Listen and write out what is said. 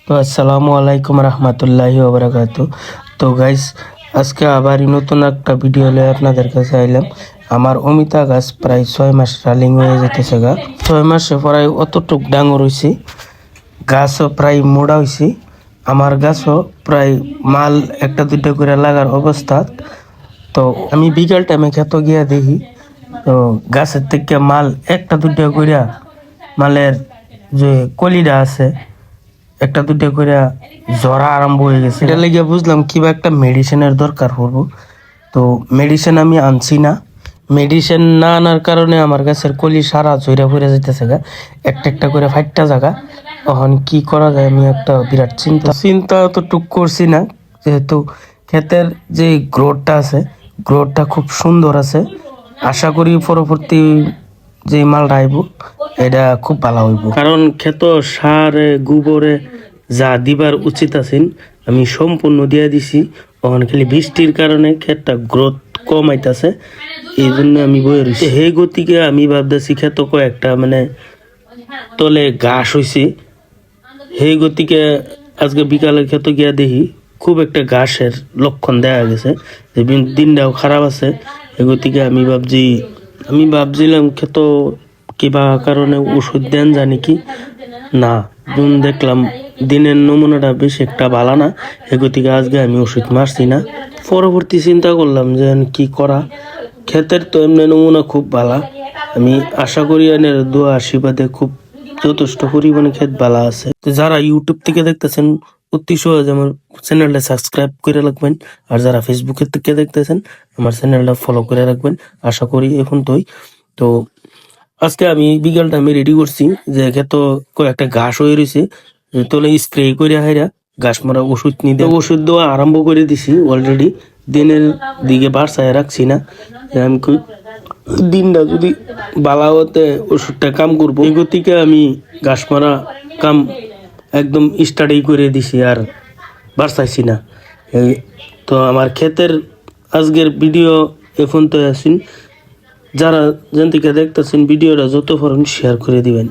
তো আসসালামু আলাইকুম রহমতুল্লাহি ওবরাকাতু। তো গাইস, আজকে আবার নতুন একটা ভিডিও নিয়ে আপনাদের কাছে আইলাম। আমার অমিতা গাছ প্রায় 6 মাস রানিং হয়ে যেতেছে গা। 6 মাসে প্রায় অতটুক ডাঙর হয়েছি, গাছও প্রায় মোড়া হয়েছি। আমার গাছও প্রায় মাল একটা দুইটা করে লাগার অবস্থা। তো আমি বিকাল টাইমে খেতে গিয়া দেখি, তো গাছের থেকে মাল একটা দুইটা কইরা মালের যে কলিটা আছে একটা দুইটা করে জ্বরা আরম্ভ হয়ে গেছে। এটা লেগে বুঝলাম কিবা একটা মেডিসিনের দরকার পড়বো। তো মেডিসিন আমি আনছি না। মেডিসিন না আনার কারণে আমার গাছের কলি সারা ঝইরা পড়ে যাইতেছে গা, একটা একটা করে ফাইটটা জায়গা। তখন কি করা যায়, আমি একটা বিরাট চিন্তা তো টুক করছি না, যেহেতু ক্ষেতের যে গ্রোথটা আছে, গ্রোথটা খুব সুন্দর আছে। আশা করি পরবর্তী যে মালটা আইব এটা খুব ভালো হইব, কারণ ক্ষেত সারে গোবরে যা দিবার উচিত আছেন আমি সম্পূর্ণ দিয়ে দিছি। ওখানে খালি বৃষ্টির কারণে ক্ষেতটা গ্রোথ কম আইতাছে, এই জন্য আমি বয়ে রয়েছি। হে গতিকে আমি ভাবতেছি ক্ষেত কয়েকটা মানে তলে ঘাস হয়েছে, হে গতিকে আজকে বিকালের ক্ষেত গিয়া দেখি খুব একটা ঘাসের লক্ষণ দেখা গেছে, দিনটাও খারাপ আছে। হে গতিকে আমি ভাবছিলাম ক্ষেত কিবা কারণে ওষুধ দেন জানি কি না, দেখলাম দিনের নমুনাটা বেশ একটা ভালো না। এগতিকে আজকে আমি ওষুধ মারছি না। পরবর্তী চিন্তা করলাম যে কি করা। ক্ষেতের তো এমনি নমুনা খুব ভালো, আমি আশা করি এনের দোয়া আশীর্বাদে খুব যথেষ্ট পরিমাণে ক্ষেত ভালো আছে। তো যারা ইউটিউব থেকে দেখতেছেন অতি সহজে আমার চ্যানেলটা সাবস্ক্রাইব করে রাখবেন, আর যারা ফেসবুকের থেকে দেখতেছেন আমার চ্যানেলটা ফলো করে রাখবেন। আশা করি এখন তো আজকে আমি বিকাল টাইমে রেডি করছি যে ক্ষেত কয়েকটা ঘাস হয়ে রয়েছে, তোলে স্প্রে করে হাইরা ঘাস মারা ওষুধ নিতে ওষুধ দেওয়া আরম্ভ করে দিছি অলরেডি। দিনের দিকে বাড়ছায় রাখছি না, আমি দিনটা যদি বালা হতে ওষুধটা কাম করবো। এই গতিকে আমি ঘাস মারা কাম একদম স্টার্টই করে দিছি, আর বাড়ছাইছি না। তো আমার ক্ষেতের আজকের ভিডিও এখন তো আসেন, যারা যেন থেকে দেখতেছেন ভিডিওটা যত পারেন শেয়ার করে দিবেন।